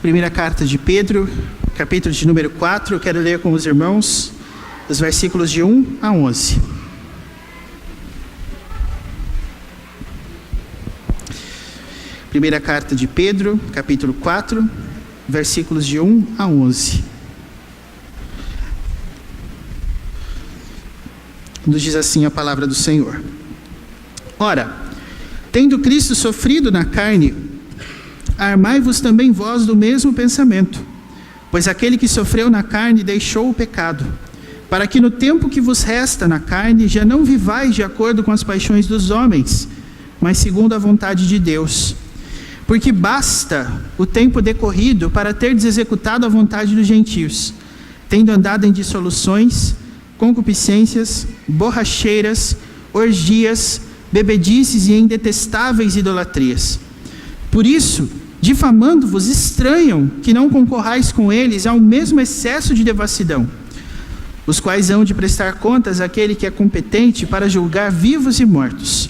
Primeira carta de Pedro, capítulo de número 4, eu quero ler com os irmãos os versículos de 1 a 11. Primeira carta de Pedro, capítulo 4, versículos de 1 a 11. Nos diz assim a palavra do Senhor. Ora, tendo Cristo sofrido na carne, armai-vos também vós do mesmo pensamento, pois aquele que sofreu na carne deixou o pecado, para que no tempo que vos resta na carne já não vivais de acordo com as paixões dos homens, mas segundo a vontade de Deus. Porque basta o tempo decorrido para terdes executado a vontade dos gentios, tendo andado em dissoluções, concupiscências, borracheiras, orgias, bebedices e em detestáveis idolatrias. Por isso, difamando-vos, estranham que não concorrais com eles ao mesmo excesso de devassidão, os quais hão de prestar contas àquele que é competente para julgar vivos e mortos.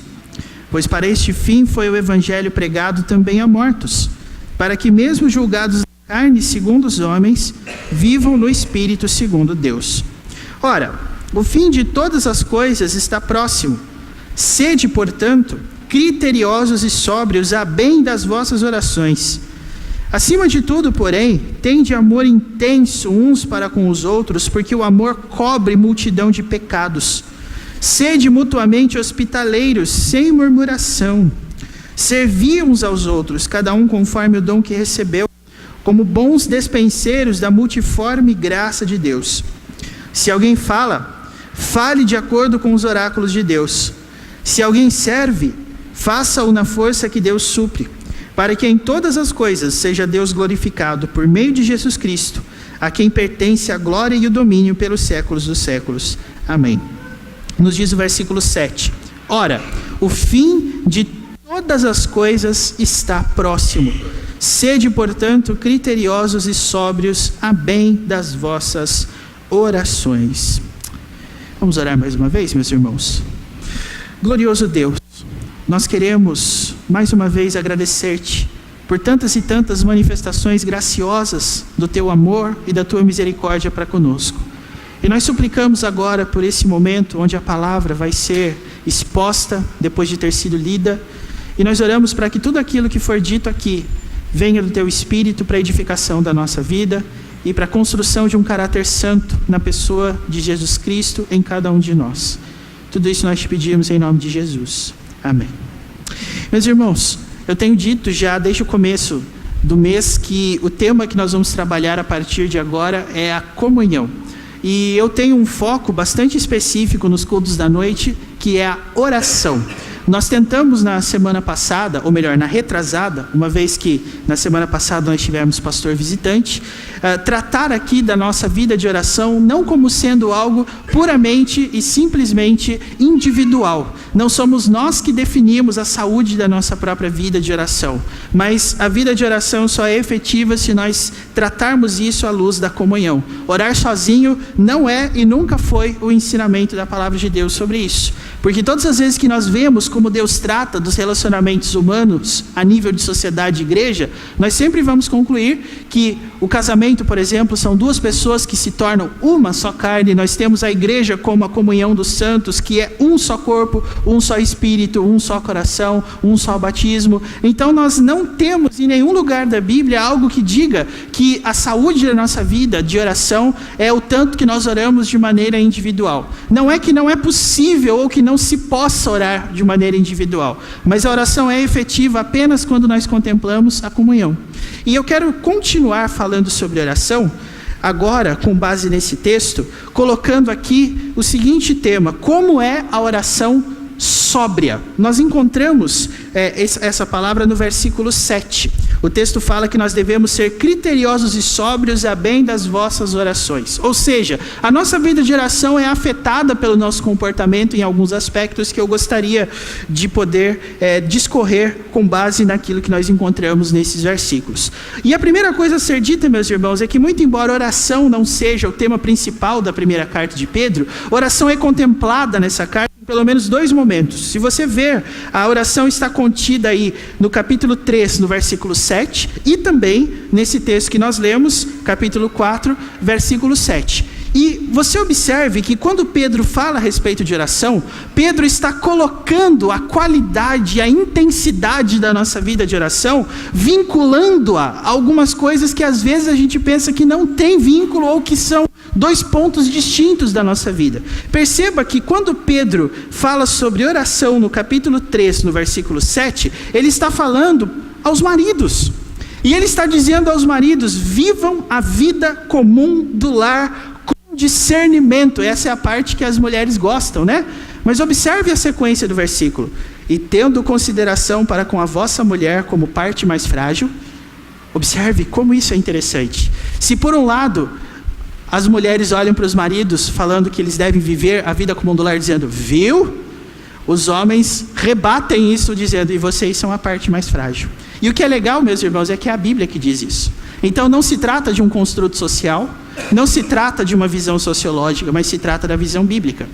Pois para este fim foi o evangelho pregado também a mortos, para que mesmo julgados na carne segundo os homens, vivam no espírito segundo Deus. Ora, o fim de todas as coisas está próximo. Sede, portanto, criteriosos e sóbrios a bem das vossas orações. Acima de tudo, porém, tende amor intenso uns para com os outros, porque o amor cobre multidão de pecados. Sede mutuamente hospitaleiros, sem murmuração. Servi uns aos outros, cada um conforme o dom que recebeu, como bons despenseiros da multiforme graça de Deus. Se alguém fala, fale de acordo com os oráculos de Deus. Se alguém serve, faça-o na força que Deus supre, para que em todas as coisas seja Deus glorificado por meio de Jesus Cristo, a quem pertence a glória e o domínio pelos séculos dos séculos. Amém. Nos diz o versículo 7. Ora, o fim de todas as coisas está próximo. Sede, portanto, criteriosos e sóbrios a bem das vossas orações. Vamos orar mais uma vez, meus irmãos. Glorioso Deus, nós queremos mais uma vez agradecer-te por tantas e tantas manifestações graciosas do teu amor e da tua misericórdia para conosco. E nós suplicamos agora por esse momento onde a palavra vai ser exposta depois de ter sido lida, e nós oramos para que tudo aquilo que for dito aqui venha do teu Espírito para a edificação da nossa vida e para a construção de um caráter santo na pessoa de Jesus Cristo em cada um de nós. Tudo isso nós te pedimos em nome de Jesus. Amém. Meus irmãos, eu tenho dito já desde o começo do mês que o tema que nós vamos trabalhar a partir de agora é a comunhão. E eu tenho um foco bastante específico nos cultos da noite, que é a oração. Nós tentamos na semana passada, ou melhor, na retrasada, uma vez que na semana passada nós tivemos pastor visitante, tratar aqui da nossa vida de oração não como sendo algo puramente e simplesmente individual. Não somos nós que definimos a saúde da nossa própria vida de oração, mas a vida de oração só é efetiva se nós tratarmos isso à luz da comunhão. Orar sozinho não é e nunca foi o ensinamento da palavra de Deus sobre isso, porque todas as vezes que nós vemos como Deus trata dos relacionamentos humanos a nível de sociedade e igreja, nós sempre vamos concluir que o casamento, por exemplo, são duas pessoas que se tornam uma só carne. Nós temos a igreja como a comunhão dos santos, que é um só corpo, um só espírito, um só coração, um só batismo. Então nós não temos em nenhum lugar da Bíblia algo que diga que a saúde da nossa vida de oração é o tanto que nós oramos de maneira individual. Não é que não é possível ou que não se possa orar de maneira individual, mas a oração é efetiva apenas quando nós contemplamos a comunhão. E eu quero continuar falando sobre oração, agora com base nesse texto, colocando aqui o seguinte tema: como é a oração sóbria? Nós encontramos essa palavra no versículo 7. O texto fala que nós devemos ser criteriosos e sóbrios a bem das vossas orações. Ou seja, a nossa vida de oração é afetada pelo nosso comportamento em alguns aspectos que eu gostaria de poder discorrer com base naquilo que nós encontramos nesses versículos. E a primeira coisa a ser dita, meus irmãos, é que muito embora oração não seja o tema principal da primeira carta de Pedro, oração é contemplada nessa carta pelo menos 2 momentos. Se você ver, a oração está contida aí no capítulo 3, no versículo 7, e também nesse texto que nós lemos, capítulo 4, versículo 7. E você observe que quando Pedro fala a respeito de oração, Pedro está colocando a qualidade, a intensidade da nossa vida de oração, vinculando-a a algumas coisas que às vezes a gente pensa que não tem vínculo ou que são 2 pontos distintos da nossa vida. Perceba que quando Pedro fala sobre oração no capítulo 3, no versículo 7, ele está falando aos maridos. E ele está dizendo aos maridos: vivam a vida comum do lar com discernimento. Essa é a parte que as mulheres gostam, né? Mas observe a sequência do versículo: e tendo consideração para com a vossa mulher como parte mais frágil. Observe como isso é interessante. Se por um lado as mulheres olham para os maridos falando que eles devem viver a vida comum do lar, dizendo, viu? Os homens rebatem isso dizendo, e vocês são a parte mais frágil. E o que é legal, meus irmãos, é que é a Bíblia que diz isso. Então não se trata de um construto social, não se trata de uma visão sociológica, mas se trata da visão bíblica.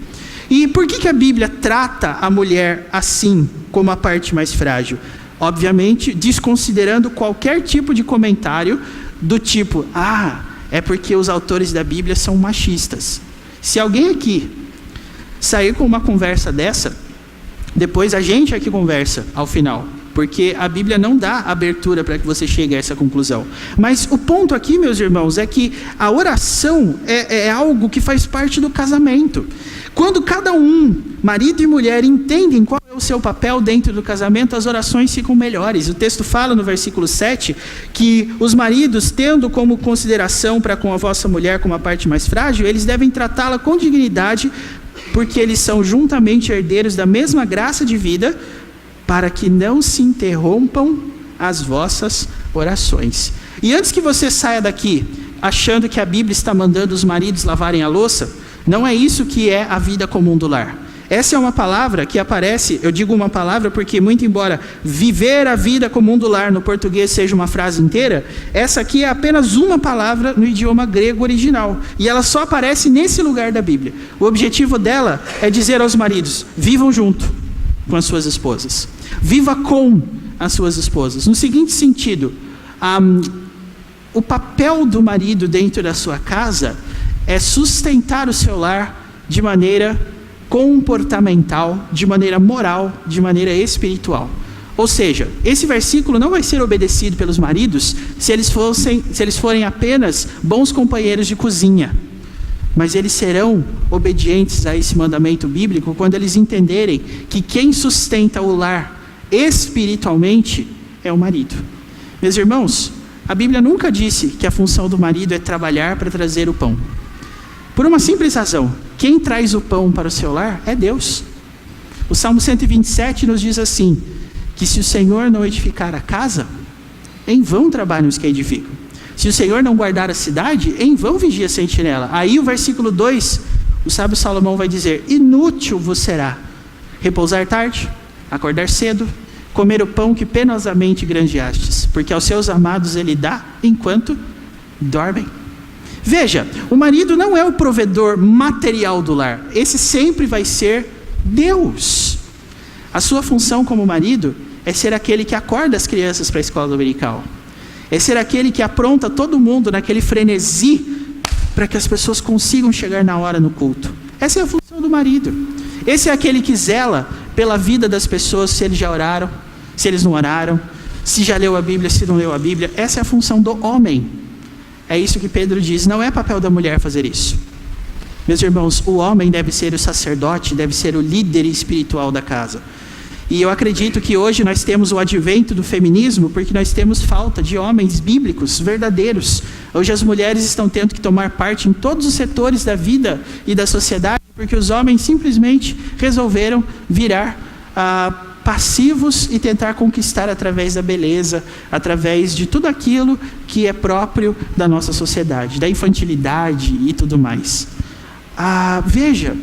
E por que a Bíblia trata a mulher assim, como a parte mais frágil? Obviamente, desconsiderando qualquer tipo de comentário do tipo, é porque os autores da Bíblia são machistas. Se alguém aqui sair com uma conversa dessa, depois a gente aqui conversa ao final, porque a Bíblia não dá abertura para que você chegue a essa conclusão. Mas o ponto aqui, meus irmãos, é que a oração é algo que faz parte do casamento. Quando cada um, marido e mulher, entendem qual é o seu papel dentro do casamento, as orações ficam melhores. O texto fala no versículo 7 que os maridos, tendo como consideração para com a vossa mulher como a parte mais frágil, eles devem tratá-la com dignidade, porque eles são juntamente herdeiros da mesma graça de vida, para que não se interrompam as vossas orações. E antes que você saia daqui achando que a Bíblia está mandando os maridos lavarem a louça, não é isso que é a vida comum do lar. Essa é uma palavra que aparece, eu digo uma palavra porque, muito embora viver a vida comum do lar no português seja uma frase inteira, essa aqui é apenas uma palavra no idioma grego original. E ela só aparece nesse lugar da Bíblia. O objetivo dela é dizer aos maridos, vivam junto com as suas esposas. Viva com as suas esposas. No seguinte sentido, o papel do marido dentro da sua casa é sustentar o seu lar de maneira comportamental, de maneira moral, de maneira espiritual. Ou seja, esse versículo não vai ser obedecido pelos maridos se eles forem apenas bons companheiros de cozinha. Mas eles serão obedientes a esse mandamento bíblico quando eles entenderem que quem sustenta o lar espiritualmente é o marido. Meus irmãos, a Bíblia nunca disse que a função do marido é trabalhar para trazer o pão. Por uma simples razão, quem traz o pão para o seu lar é Deus. O Salmo 127 nos diz assim, que se o Senhor não edificar a casa, em vão trabalham os que a edificam. Se o Senhor não guardar a cidade, em vão vigia a sentinela. Aí o versículo 2, o sábio Salomão vai dizer, inútil vos será repousar tarde, acordar cedo, comer o pão que penosamente granjeastes, porque aos seus amados ele dá enquanto dormem. Veja, o marido não é o provedor material do lar, esse sempre vai ser Deus. A sua função como marido é ser aquele que acorda as crianças para a escola dominical, é ser aquele que apronta todo mundo naquele frenesi para que as pessoas consigam chegar na hora no culto. Essa é a função do marido. Esse é aquele que zela pela vida das pessoas, se eles já oraram, se eles não oraram, se já leu a Bíblia, se não leu a Bíblia. Essa é a função do homem. É isso que Pedro diz, não é papel da mulher fazer isso. Meus irmãos, o homem deve ser o sacerdote, deve ser o líder espiritual da casa. E eu acredito que hoje nós temos o advento do feminismo porque nós temos falta de homens bíblicos, verdadeiros. Hoje as mulheres estão tendo que tomar parte em todos os setores da vida e da sociedade porque os homens simplesmente resolveram virar passivos e tentar conquistar através da beleza, através de tudo aquilo que é próprio da nossa sociedade, da infantilidade e tudo mais. Veja,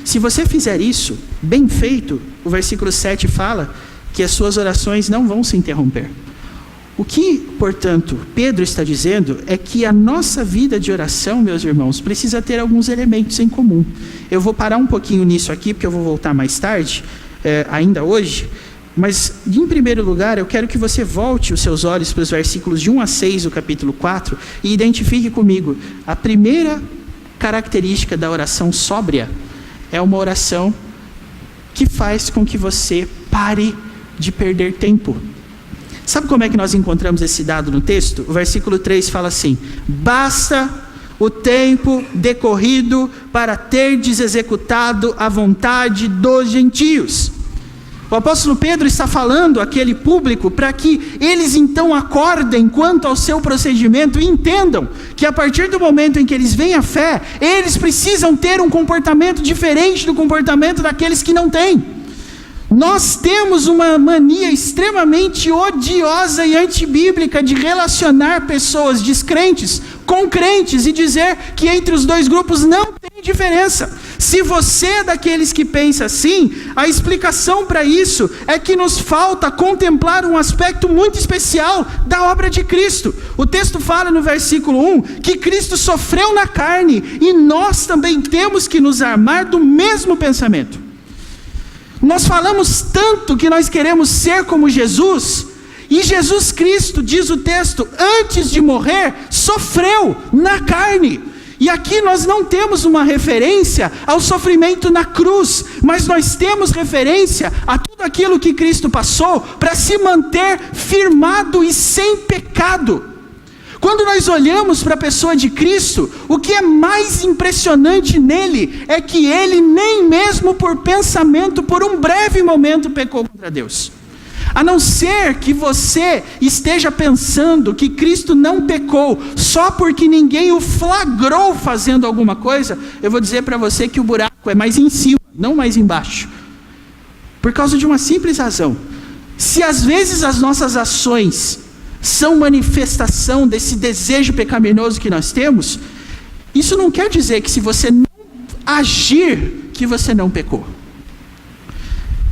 se você fizer isso, bem feito, o versículo 7 fala que as suas orações não vão se interromper. O que, portanto, Pedro está dizendo é que a nossa vida de oração, meus irmãos, precisa ter alguns elementos em comum. Eu vou parar um pouquinho nisso aqui, porque eu vou voltar mais tarde, ainda hoje, mas, em primeiro lugar, eu quero que você volte os seus olhos para os versículos de 1 a 6 do capítulo 4 e identifique comigo. A primeira característica da oração sóbria é uma oração que faz com que você pare de perder tempo. Sabe como é que nós encontramos esse dado no texto? O versículo 3 fala assim: basta o tempo decorrido para terdes executado a vontade dos gentios. O apóstolo Pedro está falando àquele público para que eles então acordem quanto ao seu procedimento e entendam que a partir do momento em que eles veem a fé, eles precisam ter um comportamento diferente do comportamento daqueles que não têm. Nós temos uma mania extremamente odiosa e antibíblica de relacionar pessoas descrentes com crentes e dizer que entre os dois grupos não tem diferença. Se você é daqueles que pensa assim, a explicação para isso é que nos falta contemplar um aspecto muito especial da obra de Cristo. O texto fala no versículo 1 que Cristo sofreu na carne e nós também temos que nos armar do mesmo pensamento. Nós falamos tanto que nós queremos ser como Jesus, e Jesus Cristo, diz o texto, antes de morrer, sofreu na carne. E aqui nós não temos uma referência ao sofrimento na cruz, mas nós temos referência a tudo aquilo que Cristo passou para se manter firmado e sem pecado. Quando nós olhamos para a pessoa de Cristo, o que é mais impressionante nele é que ele nem mesmo por pensamento, por um breve momento, pecou contra Deus. A não ser que você esteja pensando que Cristo não pecou só porque ninguém o flagrou fazendo alguma coisa, eu vou dizer para você que o buraco é mais em cima, não mais embaixo. Por causa de uma simples razão. Se às vezes as nossas ações são manifestação desse desejo pecaminoso que nós temos, isso não quer dizer que se você não agir, que você não pecou.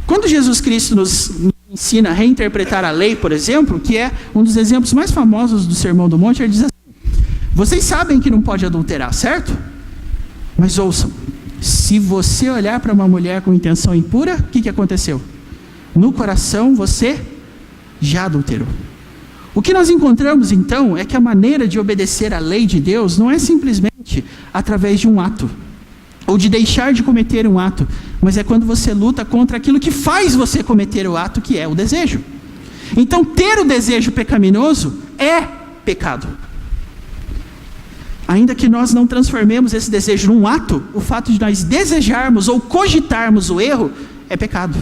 Quando Jesus Cristo nos ensina a reinterpretar a lei, por exemplo, que é um dos exemplos mais famosos do Sermão do Monte, ele diz assim: vocês sabem que não pode adulterar, certo? Mas ouçam, se você olhar para uma mulher com intenção impura, o que aconteceu? No coração você já adulterou. O que nós encontramos então é que a maneira de obedecer à lei de Deus não é simplesmente através de um ato, ou de deixar de cometer um ato, mas é quando você luta contra aquilo que faz você cometer o ato, que é o desejo. Então ter o desejo pecaminoso é pecado. Ainda que nós não transformemos esse desejo num ato, o fato de nós desejarmos ou cogitarmos o erro é pecado.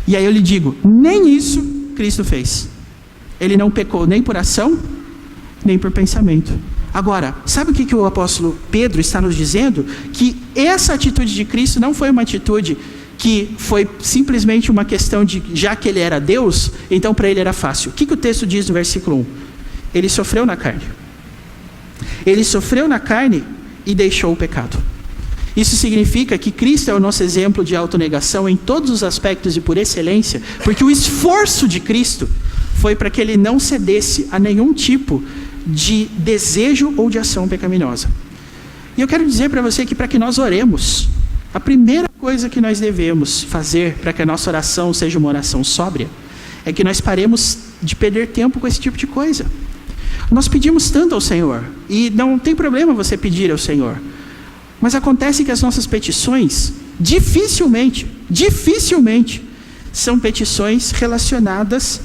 E aí eu lhe digo, nem isso Cristo fez. Ele não pecou nem por ação, nem por pensamento. Agora, sabe o que o apóstolo Pedro está nos dizendo? Que essa atitude de Cristo não foi uma atitude que foi simplesmente uma questão de, já que ele era Deus, então para ele era fácil. O que o texto diz no versículo 1? Ele sofreu na carne. Ele sofreu na carne e deixou o pecado. Isso significa que Cristo é o nosso exemplo de autonegação em todos os aspectos e por excelência, porque o esforço de Cristo foi para que ele não cedesse a nenhum tipo de desejo ou de ação pecaminosa. E eu quero dizer para você que para que nós oremos, a primeira coisa que nós devemos fazer para que a nossa oração seja uma oração sóbria, é que nós paremos de perder tempo com esse tipo de coisa. Nós pedimos tanto ao Senhor, e não tem problema você pedir ao Senhor, mas acontece que as nossas petições, dificilmente, são petições relacionadas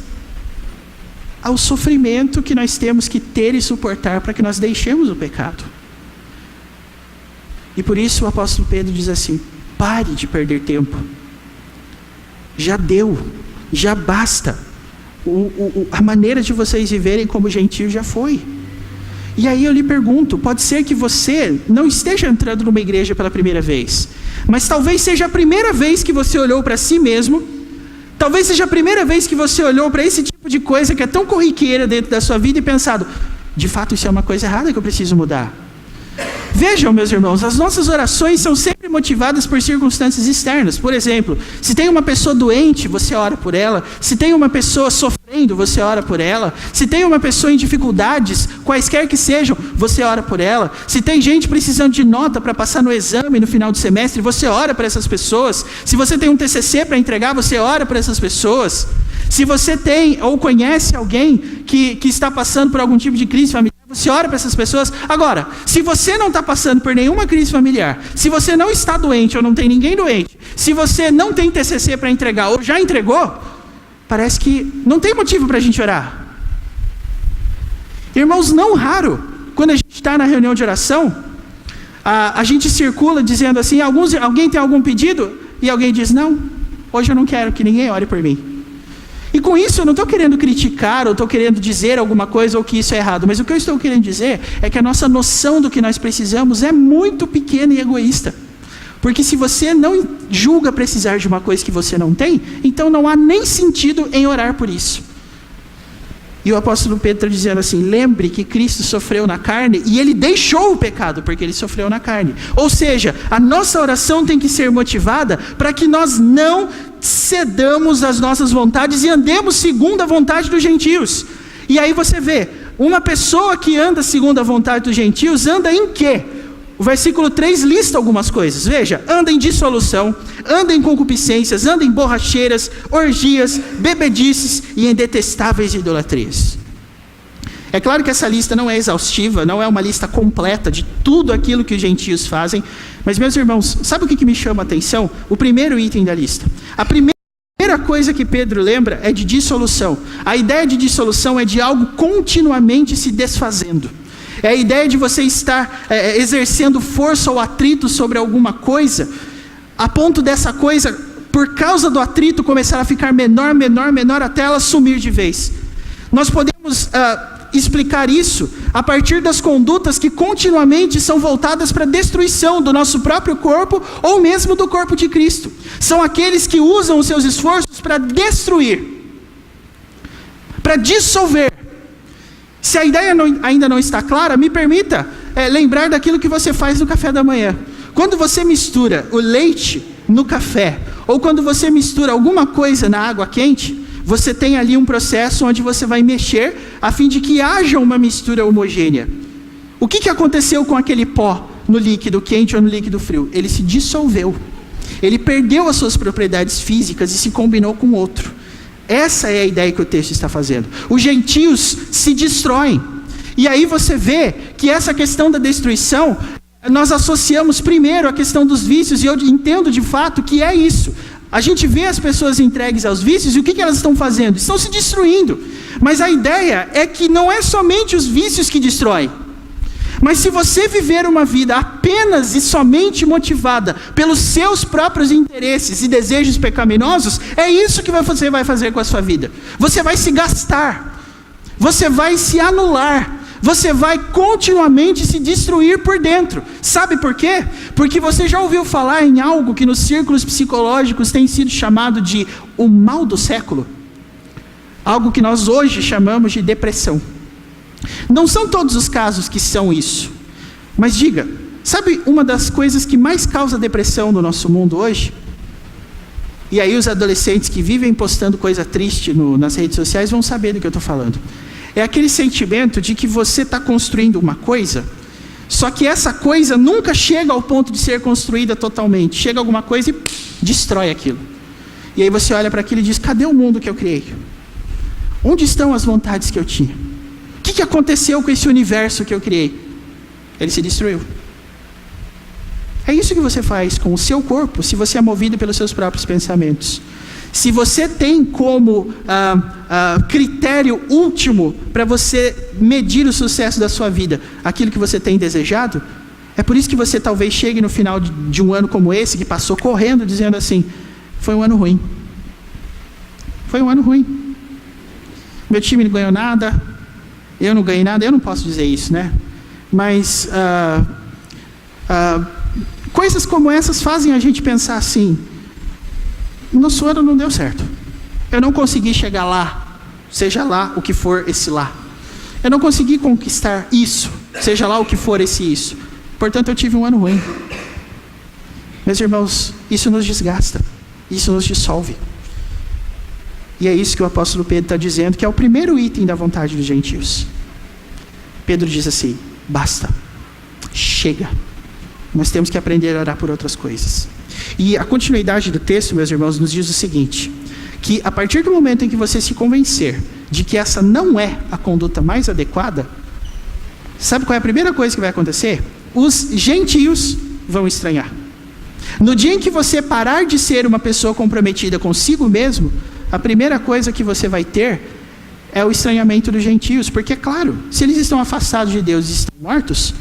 ao sofrimento que nós temos que ter e suportar para que nós deixemos o pecado. E por isso o apóstolo Pedro diz assim: pare de perder tempo. Já deu, já basta. A maneira de vocês viverem como gentio já foi. E aí eu lhe pergunto, pode ser que você não esteja entrando numa igreja pela primeira vez, mas talvez seja a primeira vez que você olhou para si mesmo, talvez seja a primeira vez que você olhou para esse tipo de coisa que é tão corriqueira dentro da sua vida e pensado, de fato isso é uma coisa errada que eu preciso mudar. Vejam, meus irmãos, as nossas orações são sempre motivadas por circunstâncias externas. Por exemplo, se tem uma pessoa doente, você ora por ela. Se tem uma pessoa sofrendo, sofrendo, você ora por ela. Se tem uma pessoa em dificuldades, quaisquer que sejam, você ora por ela. Se tem gente precisando de nota para passar no exame no final do semestre, você ora para essas pessoas. Se você tem um TCC para entregar, você ora para essas pessoas. Se você tem ou conhece alguém que está passando por algum tipo de crise familiar, você ora para essas pessoas. Agora, se você não está passando por nenhuma crise familiar, se você não está doente ou não tem ninguém doente, se você não tem TCC para entregar ou já entregou, parece que não tem motivo para a gente orar. Irmãos, não raro, quando a gente está na reunião de oração, a gente circula dizendo assim, alguém tem algum pedido? E alguém diz, não, hoje eu não quero que ninguém ore por mim. E com isso eu não estou querendo criticar, ou estou querendo dizer alguma coisa, ou que isso é errado, mas o que eu estou querendo dizer é que a nossa noção do que nós precisamos é muito pequena e egoísta. Porque se você não julga precisar de uma coisa que você não tem, então não há nem sentido em orar por isso. E o apóstolo Pedro está dizendo assim, lembre que Cristo sofreu na carne e ele deixou o pecado porque ele sofreu na carne. Ou seja, a nossa oração tem que ser motivada para que nós não cedamos às nossas vontades e andemos segundo a vontade dos gentios. E aí você vê, uma pessoa que anda segundo a vontade dos gentios, anda em quê? O versículo 3 lista algumas coisas. Veja, anda em dissolução, anda em concupiscências, anda em borracheiras, orgias, bebedices e em detestáveis idolatrias. É claro que essa lista não é exaustiva, não é uma lista completa de tudo aquilo que os gentios fazem, mas meus irmãos, sabe o que me chama a atenção? O primeiro item da lista. A primeira coisa que Pedro lembra é de dissolução. A ideia de dissolução é de algo continuamente se desfazendo. É a ideia de você estar exercendo força ou atrito sobre alguma coisa, a ponto dessa coisa, por causa do atrito, começar a ficar menor, menor, menor, até ela sumir de vez. Nós podemos explicar isso a partir das condutas que continuamente são voltadas para a destruição do nosso próprio corpo, ou mesmo do corpo de Cristo. São aqueles que usam os seus esforços para destruir, para dissolver. Se a ideia ainda não está clara, me permita lembrar daquilo que você faz no café da manhã. Quando você mistura o leite no café, ou quando você mistura alguma coisa na água quente, você tem ali um processo onde você vai mexer a fim de que haja uma mistura homogênea. O que aconteceu com aquele pó no líquido quente ou no líquido frio? Ele se dissolveu. Ele perdeu as suas propriedades físicas e se combinou com outro. Essa é a ideia que o texto está fazendo. Os gentios se destroem. E aí você vê que essa questão da destruição, nós associamos primeiro a questão dos vícios, e eu entendo de fato que é isso. A gente vê as pessoas entregues aos vícios, e o que elas estão fazendo? Estão se destruindo. Mas a ideia é que não é somente os vícios que destroem. Mas se você viver uma vida apenas e somente motivada pelos seus próprios interesses e desejos pecaminosos, é isso que você vai fazer com a sua vida. Você vai se gastar, você vai se anular, você vai continuamente se destruir por dentro. Sabe por quê? Porque você já ouviu falar em algo que nos círculos psicológicos tem sido chamado de o mal do século? Algo que nós hoje chamamos de depressão. Não são todos os casos que são isso, mas diga, sabe uma das coisas que mais causa depressão no nosso mundo hoje? E aí os adolescentes que vivem postando coisa triste nas redes sociais vão saber do que eu estou falando. É aquele sentimento de que você está construindo uma coisa, só que essa coisa nunca chega ao ponto de ser construída totalmente. Chega alguma coisa e destrói aquilo. E aí você olha para aquilo e diz, cadê o mundo que eu criei? Onde estão as vontades que eu tinha? O que aconteceu com esse universo que eu criei? Ele se destruiu. É isso que você faz com o seu corpo, se você é movido pelos seus próprios pensamentos. Se você tem como critério último para você medir o sucesso da sua vida aquilo que você tem desejado, é por isso que você talvez chegue no final de um ano como esse, que passou correndo, dizendo assim, foi um ano ruim. Foi um ano ruim. Meu time não ganhou nada, eu não ganhei nada, eu não posso dizer isso, né? Mas coisas como essas fazem a gente pensar assim, nosso ano não deu certo. Eu não consegui chegar lá, seja lá o que for esse lá. Eu não consegui conquistar isso, seja lá o que for esse isso. Portanto, eu tive um ano ruim. Meus irmãos, isso nos desgasta, isso nos dissolve. E é isso que o apóstolo Pedro está dizendo, que é o primeiro item da vontade dos gentios. Pedro diz assim: basta, chega. Nós temos que aprender a orar por outras coisas. E a continuidade do texto, meus irmãos, nos diz o seguinte, que a partir do momento em que você se convencer de que essa não é a conduta mais adequada, sabe qual é a primeira coisa que vai acontecer? Os gentios vão estranhar. No dia em que você parar de ser uma pessoa comprometida consigo mesmo, a primeira coisa que você vai ter é o estranhamento dos gentios, porque é claro, se eles estão afastados de Deus e estão mortos,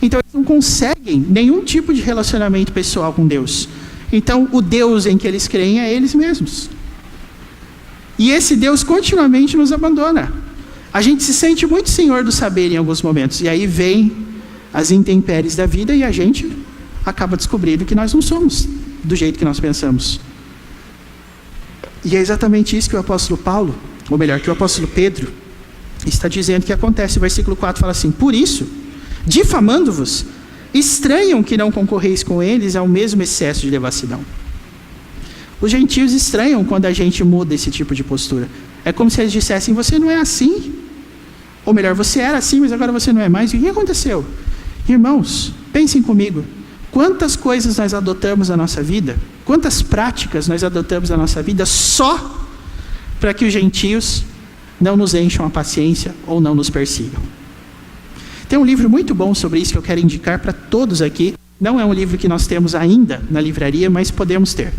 então eles não conseguem nenhum tipo de relacionamento pessoal com Deus. Então o Deus em que eles creem é eles mesmos. E esse Deus continuamente nos abandona. A gente se sente muito senhor do saber em alguns momentos, e aí vem as intempéries da vida e a gente acaba descobrindo que nós não somos do jeito que nós pensamos. E é exatamente isso que o apóstolo Paulo, ou melhor, que o apóstolo Pedro está dizendo que acontece. O versículo 4 fala assim: por isso, difamando-vos, estranham que não concorreis com eles ao mesmo excesso de devassidão. Os gentios estranham quando a gente muda esse tipo de postura. É como se eles dissessem: você não é assim. Ou melhor, você era assim, mas agora você não é mais. E o que aconteceu? Irmãos, pensem comigo. Quantas coisas nós adotamos na nossa vida, quantas práticas nós adotamos na nossa vida só para que os gentios não nos encham a paciência ou não nos persigam. Tem um livro muito bom sobre isso que eu quero indicar para todos aqui. Não é um livro que nós temos ainda na livraria, mas podemos ter.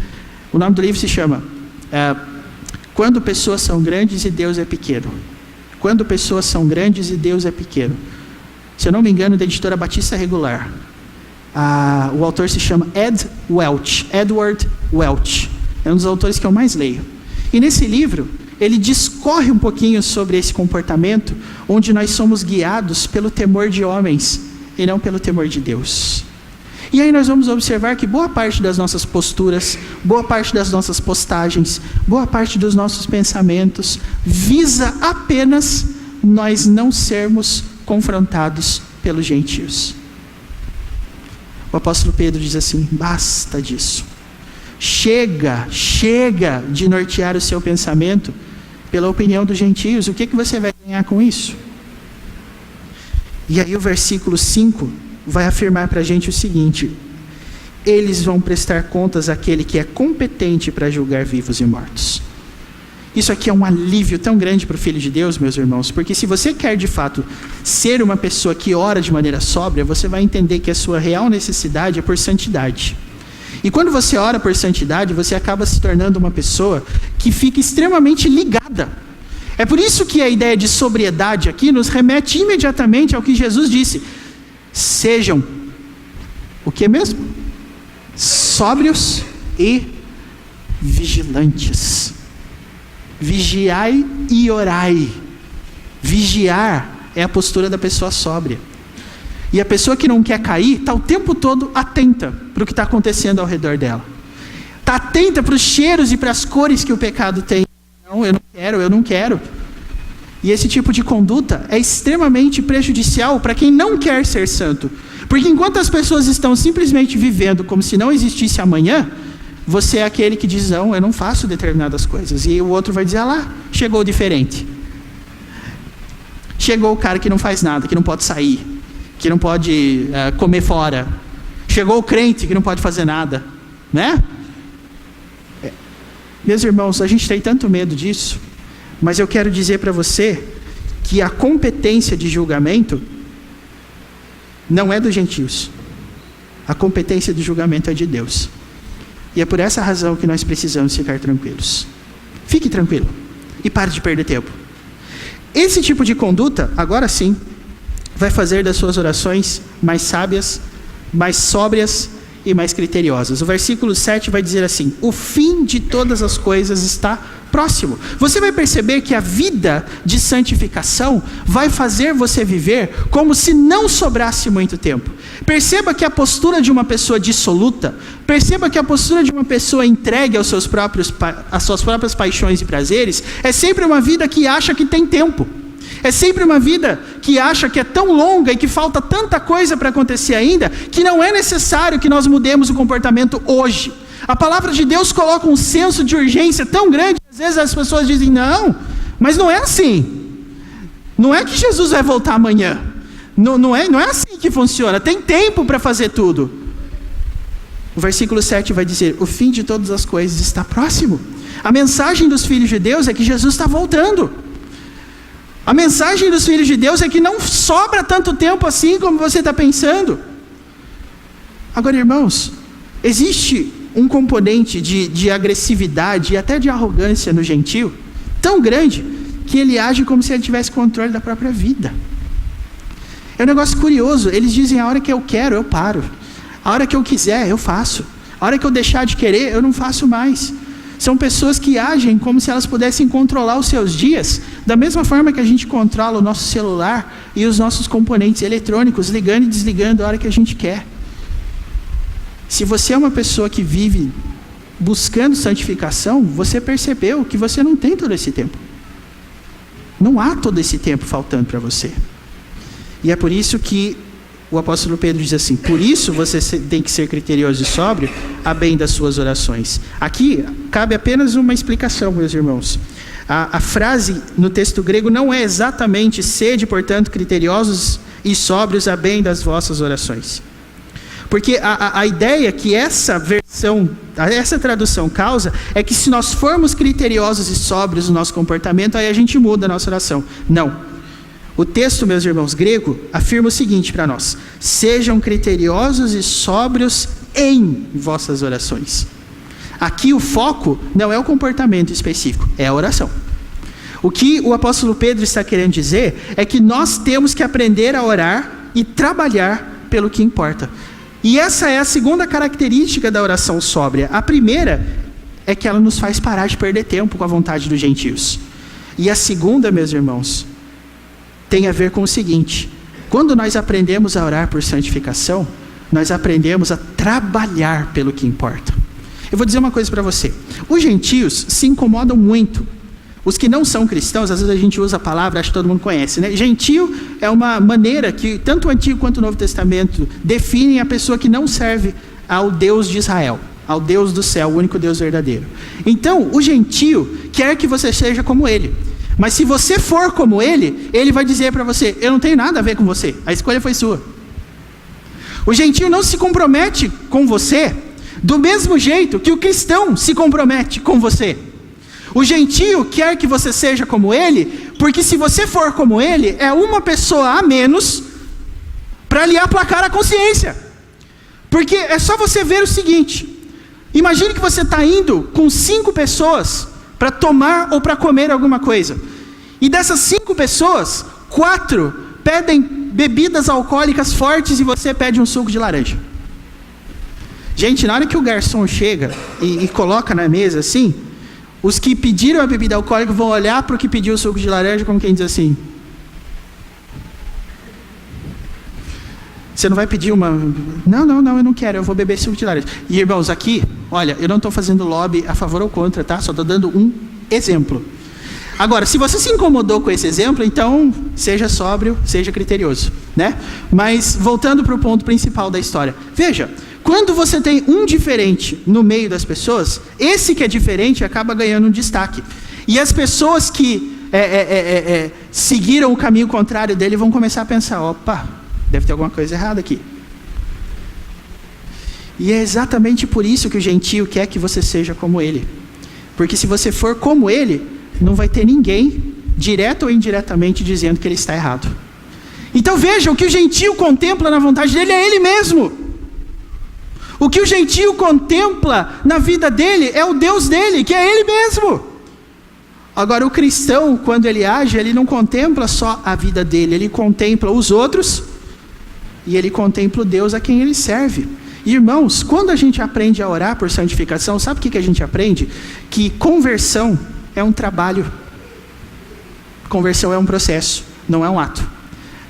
O nome do livro se chama Quando Pessoas São Grandes e Deus é Pequeno. Quando Pessoas São Grandes e Deus é Pequeno. Se eu não me engano, da editora Batista Regular. O autor se chama Edward Welch. É um dos autores que eu mais leio. E nesse livro, ele discorre um pouquinho sobre esse comportamento, onde nós somos guiados pelo temor de homens e não pelo temor de Deus. E aí nós vamos observar que boa parte das nossas posturas, boa parte das nossas postagens, boa parte dos nossos pensamentos, visa apenas nós não sermos confrontados pelos gentios. O apóstolo Pedro diz assim: basta disso. Chega de nortear o seu pensamento pela opinião dos gentios. O que você vai ganhar com isso? E aí o versículo 5 vai afirmar para a gente o seguinte: eles vão prestar contas àquele que é competente para julgar vivos e mortos. Isso aqui é um alívio tão grande para o Filho de Deus, meus irmãos, porque se você quer de fato ser uma pessoa que ora de maneira sóbria, você vai entender que a sua real necessidade é por santidade. E quando você ora por santidade, você acaba se tornando uma pessoa que fica extremamente ligada. É por isso que a ideia de sobriedade aqui nos remete imediatamente ao que Jesus disse: sejam, o que mesmo? Sóbrios e vigilantes. Vigiai e orai. Vigiar é a postura da pessoa sóbria. E a pessoa que não quer cair está o tempo todo atenta para o que está acontecendo ao redor dela. Está atenta para os cheiros e para as cores que o pecado tem. Não, eu não quero. E esse tipo de conduta é extremamente prejudicial para quem não quer ser santo. Porque enquanto as pessoas estão simplesmente vivendo como se não existisse amanhã, você é aquele que diz: não, eu não faço determinadas coisas. E o outro vai dizer: lá, chegou o diferente. Chegou o cara que não faz nada, que não pode sair, que não pode comer fora. Chegou o crente que não pode fazer nada, né? Meus irmãos, a gente tem tanto medo disso, mas eu quero dizer para você que a competência de julgamento não é dos gentios. A competência de julgamento é de Deus. E é por essa razão que nós precisamos ficar tranquilos. Fique tranquilo e pare de perder tempo. Esse tipo de conduta, agora sim, vai fazer das suas orações mais sábias, mais sóbrias e mais criteriosas. O versículo 7 vai dizer assim: o fim de todas as coisas está próximo. Você vai perceber que a vida de santificação vai fazer você viver como se não sobrasse muito tempo. Perceba que a postura de uma pessoa dissoluta, perceba que a postura de uma pessoa entregue às suas próprias paixões e prazeres, é sempre uma vida que acha que tem tempo. É sempre uma vida que acha que é tão longa e que falta tanta coisa para acontecer ainda, que não é necessário que nós mudemos o comportamento hoje. A palavra de Deus coloca um senso de urgência tão grande, às Às vezes as pessoas dizem, não, mas não é assim. Não é que Jesus vai voltar amanhã. Não é assim que funciona. Tem tempo para fazer tudo. O versículo 7 vai dizer, o fim de todas as coisas está próximo. A mensagem dos filhos de Deus é que Jesus está voltando. A mensagem dos filhos de Deus é que não sobra tanto tempo assim como você está pensando. Agora, irmãos, existe um componente de agressividade e até de arrogância no gentio tão grande que ele age como se ele tivesse controle da própria vida. É um negócio curioso. Eles dizem, a hora que eu quero, eu paro. A hora que eu quiser, eu faço. A hora que eu deixar de querer, eu não faço mais. São pessoas que agem como se elas pudessem controlar os seus dias, da mesma forma que a gente controla o nosso celular e os nossos componentes eletrônicos, ligando e desligando a hora que a gente quer. Se você é uma pessoa que vive buscando santificação, você percebeu que você não tem todo esse tempo. Não há todo esse tempo faltando para você. E é por isso que o apóstolo Pedro diz assim, por isso você tem que ser criterioso e sóbrio, a bem das suas orações. Aqui cabe apenas uma explicação, meus irmãos. A frase no texto grego não é exatamente sede, portanto, criteriosos e sóbrios a bem das vossas orações. Porque a ideia que essa tradução causa é que se nós formos criteriosos e sóbrios no nosso comportamento, aí a gente muda a nossa oração. Não. O texto, meus irmãos, grego, afirma o seguinte para nós: sejam criteriosos e sóbrios em vossas orações. Aqui o foco não é o comportamento específico, é a oração. O que o apóstolo Pedro está querendo dizer é que nós temos que aprender a orar e trabalhar pelo que importa. E essa é a segunda característica da oração sóbria. A primeira é que ela nos faz parar de perder tempo com a vontade dos gentios. E a segunda, meus irmãos, tem a ver com o seguinte: quando nós aprendemos a orar por santificação, nós aprendemos a trabalhar pelo que importa. Eu vou dizer uma coisa para você: os gentios se incomodam muito. Os que não são cristãos, às vezes a gente usa a palavra, acho que todo mundo conhece, né? Gentio é uma maneira que tanto o Antigo quanto o Novo Testamento definem a pessoa que não serve ao Deus de Israel, ao Deus do céu, o único Deus verdadeiro. Então, o gentio quer que você seja como ele. Mas se você for como ele, ele vai dizer para você: eu não tenho nada a ver com você, a escolha foi sua. O gentio não se compromete com você do mesmo jeito que o cristão se compromete com você. O gentio quer que você seja como ele, porque se você for como ele, é uma pessoa a menos para lhe aplacar a consciência. Porque é só você ver o seguinte: imagine que você está indo com 5 pessoas para tomar ou para comer alguma coisa. E dessas 5 pessoas, 4 pedem bebidas alcoólicas fortes e você pede um suco de laranja. Gente, na hora que o garçom chega e coloca na mesa assim, os que pediram a bebida alcoólica vão olhar para o que pediu o suco de laranja como quem diz assim: você não vai pedir uma... Não, eu não quero, eu vou beber suco de laranja. E irmãos, aqui, olha, eu não estou fazendo lobby a favor ou contra, tá? Só estou dando um exemplo. Agora, se você se incomodou com esse exemplo, então seja sóbrio, seja criterioso, né? Mas voltando para o ponto principal da história. Veja, quando você tem um diferente no meio das pessoas, esse que é diferente acaba ganhando um destaque. E as pessoas que seguiram o caminho contrário dele vão começar a pensar: opa, deve ter alguma coisa errada aqui. E é exatamente por isso que o gentio quer que você seja como ele. Porque se você for como ele, não vai ter ninguém, direto ou indiretamente, dizendo que ele está errado. Então veja, o que o gentio contempla na vontade dele é ele mesmo. O que o gentio contempla na vida dele é o Deus dele, que é ele mesmo. Agora, o cristão, quando ele age, ele não contempla só a vida dele, ele contempla os outros e ele contempla o Deus a quem ele serve. Irmãos, quando a gente aprende a orar por santificação, sabe o que a gente aprende? Que conversão é um trabalho. Conversão é um processo, não é um ato.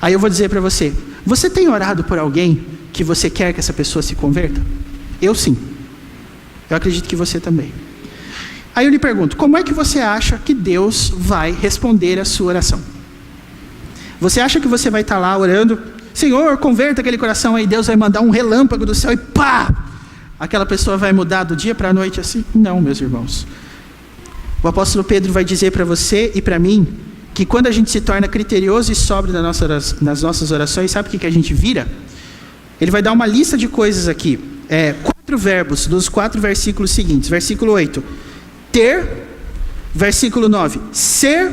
Aí eu vou dizer para você: você tem orado por alguém que você quer que essa pessoa se converta? Eu sim. Eu acredito que você também. Aí eu lhe pergunto: como é que você acha que Deus vai responder a sua oração? Você acha que você vai estar lá orando: Senhor, converta aquele coração, aí Deus vai mandar um relâmpago do céu e pá! Aquela pessoa vai mudar do dia para a noite assim? Não, meus irmãos. O apóstolo Pedro vai dizer para você e para mim que quando a gente se torna criterioso e sóbrio nas nossas orações, sabe o que a gente vira? Ele vai dar uma lista de coisas aqui. 4 verbos dos 4 versículos seguintes. Versículo 8, ter. Versículo 9, ser.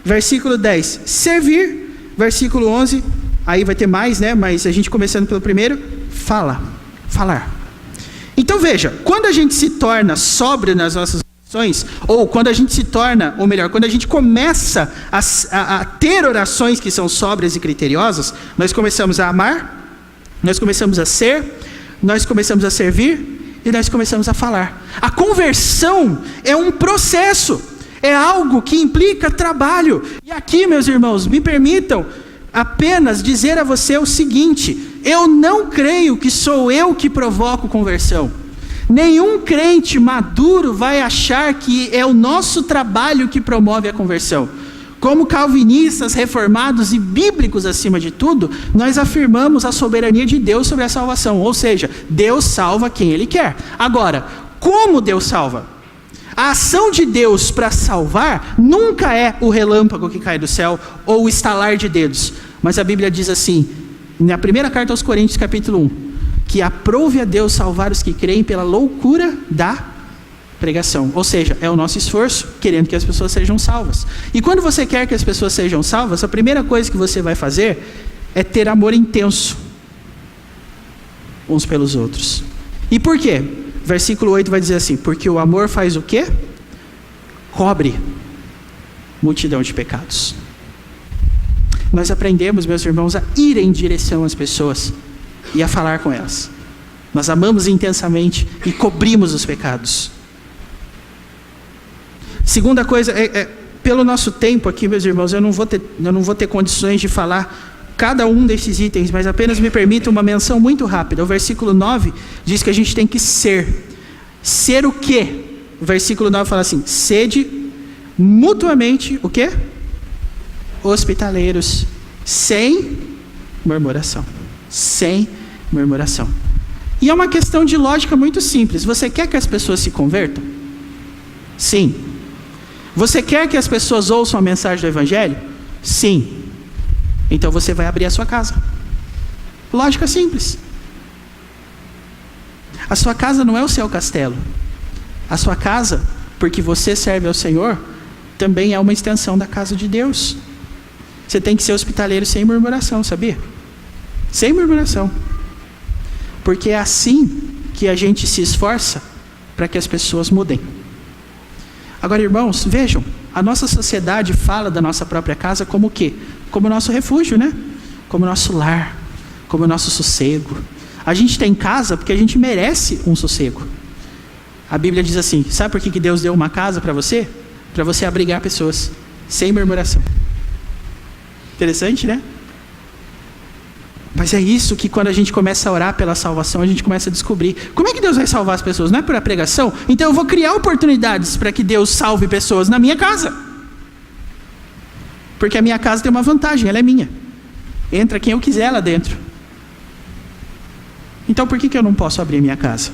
Versículo 10, servir. Versículo 11, aí vai ter mais, né? Mas a gente começando pelo primeiro, falar. Então veja, quando a gente se torna sóbrio nas nossas orações, ou quando a gente se torna, ou melhor, quando a gente começa a ter orações que são sóbrias e criteriosas, nós começamos a amar, nós começamos a ser, nós começamos a servir e nós começamos a falar. A conversão é um processo, é algo que implica trabalho. E aqui, meus irmãos, me permitam apenas dizer a você o seguinte: eu não creio que sou eu que provoco conversão. Nenhum crente maduro vai achar que é o nosso trabalho que promove a conversão. Como calvinistas, reformados e bíblicos acima de tudo, nós afirmamos a soberania de Deus sobre a salvação. Ou seja, Deus salva quem Ele quer. Agora, como Deus salva? A ação de Deus para salvar nunca é o relâmpago que cai do céu ou o estalar de dedos. Mas a Bíblia diz assim, na primeira carta aos Coríntios, capítulo 1, que aprove a Deus salvar os que creem pela loucura da pregação. Ou seja, é o nosso esforço querendo que as pessoas sejam salvas. E quando você quer que as pessoas sejam salvas, a primeira coisa que você vai fazer é ter amor intenso uns pelos outros. E por quê? Versículo 8 vai dizer assim: porque o amor faz o quê? Cobre multidão de pecados. Nós aprendemos, meus irmãos, a ir em direção às pessoas e a falar com elas. Nós amamos intensamente e cobrimos os pecados. Segunda coisa, pelo nosso tempo aqui, meus irmãos, eu não vou ter condições de falar cada um desses itens, mas apenas me permita uma menção muito rápida. O versículo 9 diz que a gente tem que ser. Ser o quê? O versículo 9 fala assim: sede mutuamente, o quê? Hospitaleiros, sem murmuração. Sem murmuração. E é uma questão de lógica muito simples. Você quer que as pessoas se convertam? Sim. Você quer que as pessoas ouçam a mensagem do Evangelho? Sim. Então você vai abrir a sua casa. Lógica simples. A sua casa não é o seu castelo. A sua casa, porque você serve ao Senhor, também é uma extensão da casa de Deus. Você tem que ser hospitaleiro sem murmuração, sabia? Sem murmuração. Porque é assim que a gente se esforça para que as pessoas mudem. Agora, irmãos, vejam, a nossa sociedade fala da nossa própria casa como o quê? Como nosso refúgio, né? Como nosso lar, como nosso sossego. A gente tem casa porque a gente merece um sossego. A Bíblia diz assim: sabe por que Deus deu uma casa para você? Para você abrigar pessoas, sem murmuração. Interessante, né? Mas é isso que quando a gente começa a orar pela salvação, a gente começa a descobrir. Como é que Deus vai salvar as pessoas? Não é por a pregação? Então eu vou criar oportunidades para que Deus salve pessoas na minha casa. Porque a minha casa tem uma vantagem, ela é minha. Entra quem eu quiser lá dentro. Então por que eu não posso abrir a minha casa?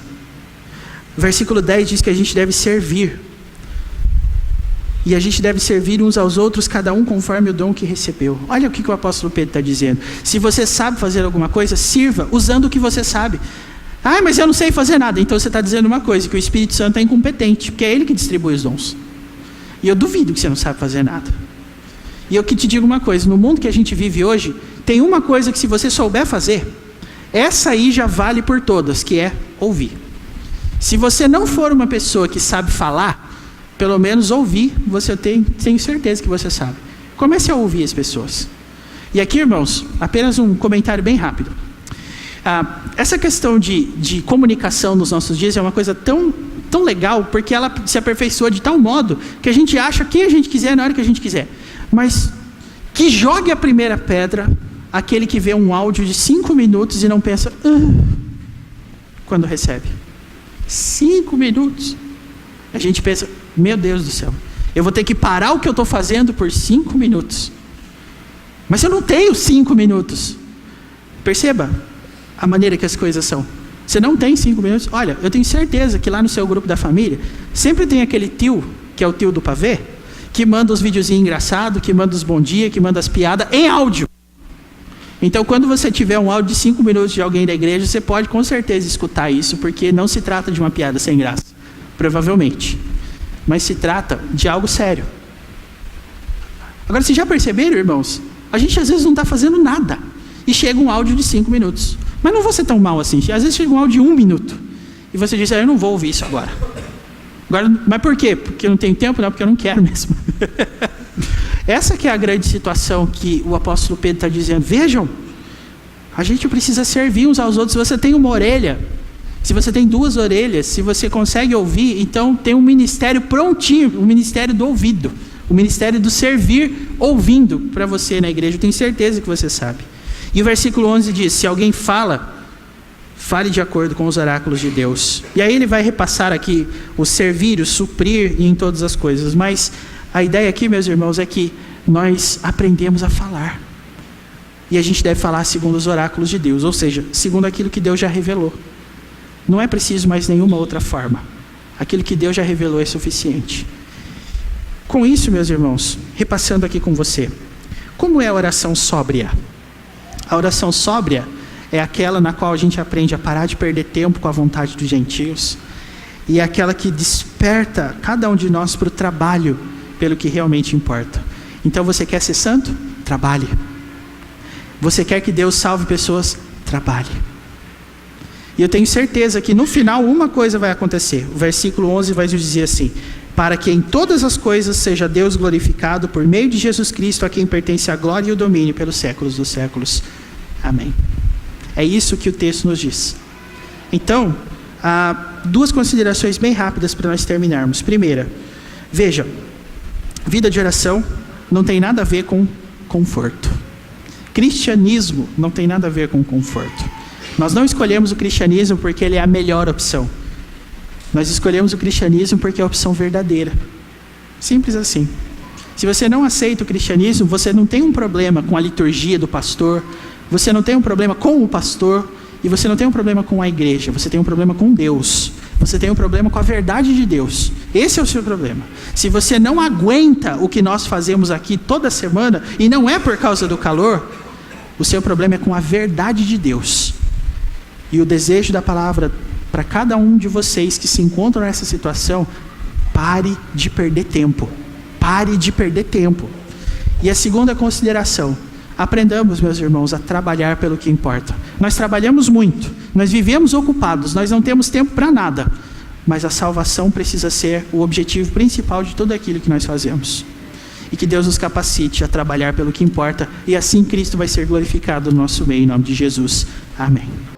Versículo 10 diz que a gente deve servir. E a gente deve servir uns aos outros, cada um conforme o dom que recebeu. Olha o que o apóstolo Pedro está dizendo. Se você sabe fazer alguma coisa, sirva usando o que você sabe. Ah, mas eu não sei fazer nada. Então você está dizendo uma coisa, que o Espírito Santo é incompetente, porque é ele que distribui os dons. E eu duvido que você não sabe fazer nada. E eu que te digo uma coisa, no mundo que a gente vive hoje, tem uma coisa que se você souber fazer, essa aí já vale por todas, que é ouvir. Se você não for uma pessoa que sabe falar, pelo menos ouvir, você tenho certeza que você sabe. Comece a ouvir as pessoas. E aqui, irmãos, apenas um comentário bem rápido. Essa questão de comunicação nos nossos dias é uma coisa tão legal, porque ela se aperfeiçoa de tal modo que a gente acha quem a gente quiser na hora que a gente quiser. Mas que jogue a primeira pedra aquele que vê um áudio de 5 minutos e não pensa quando recebe. 5 minutos. A gente pensa, meu Deus do céu, eu vou ter que parar o que eu estou fazendo por 5 minutos. Mas eu não tenho 5 minutos. Perceba a maneira que as coisas são. Você não tem 5 minutos. Olha, eu tenho certeza que lá no seu grupo da família, sempre tem aquele tio que é o tio do pavê, que manda os videozinhos engraçados, que manda os bom dia, que manda as piadas em áudio. Então, quando você tiver um áudio de 5 minutos de alguém da igreja, você pode com certeza escutar isso, porque não se trata de uma piada sem graça, provavelmente. Mas se trata de algo sério. Agora, vocês já perceberam, irmãos? A gente às vezes não está fazendo nada e chega um áudio de 5 minutos. Mas não vou ser tão mal assim. Às vezes chega um áudio de 1 minuto e você diz, eu não vou ouvir isso agora. Mas por quê? Porque eu não tenho tempo? Não, porque eu não quero mesmo. Essa que é a grande situação que o apóstolo Pedro está dizendo. Vejam, a gente precisa servir uns aos outros. Se você tem uma orelha, se você tem 2 orelhas, se você consegue ouvir, então tem um ministério prontinho, o ministério do ouvido, o ministério do servir ouvindo para você na igreja. Eu tenho certeza que você sabe. E o versículo 11 diz, se alguém fale de acordo com os oráculos de Deus. E aí ele vai repassar aqui o servir, o suprir em todas as coisas. Mas a ideia aqui, meus irmãos, é que nós aprendemos a falar. E a gente deve falar segundo os oráculos de Deus, ou seja, segundo aquilo que Deus já revelou. Não é preciso mais nenhuma outra forma. Aquilo que Deus já revelou é suficiente. Com isso, meus irmãos, repassando aqui com você, como é a oração sóbria? A oração sóbria é aquela na qual a gente aprende a parar de perder tempo com a vontade dos gentios, e é aquela que desperta cada um de nós para o trabalho pelo que realmente importa. Então, você quer ser santo? Trabalhe. Você quer que Deus salve pessoas? Trabalhe. E eu tenho certeza que no final uma coisa vai acontecer. O versículo 11 vai nos dizer assim, para que em todas as coisas seja Deus glorificado por meio de Jesus Cristo, a quem pertence a glória e o domínio pelos séculos dos séculos. Amém. É isso que o texto nos diz. Então, há 2 considerações bem rápidas para nós terminarmos. Primeira, veja, vida de oração não tem nada a ver com conforto. Cristianismo não tem nada a ver com conforto. Nós não escolhemos o cristianismo porque ele é a melhor opção. Nós escolhemos o cristianismo porque é a opção verdadeira. Simples assim. Se você não aceita o cristianismo, você não tem um problema com a liturgia do pastor, você não tem um problema com o pastor, e você não tem um problema com a igreja, você tem um problema com Deus. Você tem um problema com a verdade de Deus. Esse é o seu problema. Se você não aguenta o que nós fazemos aqui toda semana, e não é por causa do calor, o seu problema é com a verdade de Deus. E o desejo da palavra para cada um de vocês que se encontram nessa situação, pare de perder tempo. Pare de perder tempo. E a segunda consideração, aprendamos, meus irmãos, a trabalhar pelo que importa. Nós trabalhamos muito, nós vivemos ocupados, nós não temos tempo para nada, mas a salvação precisa ser o objetivo principal de tudo aquilo que nós fazemos. E que Deus nos capacite a trabalhar pelo que importa, e assim Cristo vai ser glorificado no nosso meio, em nome de Jesus. Amém.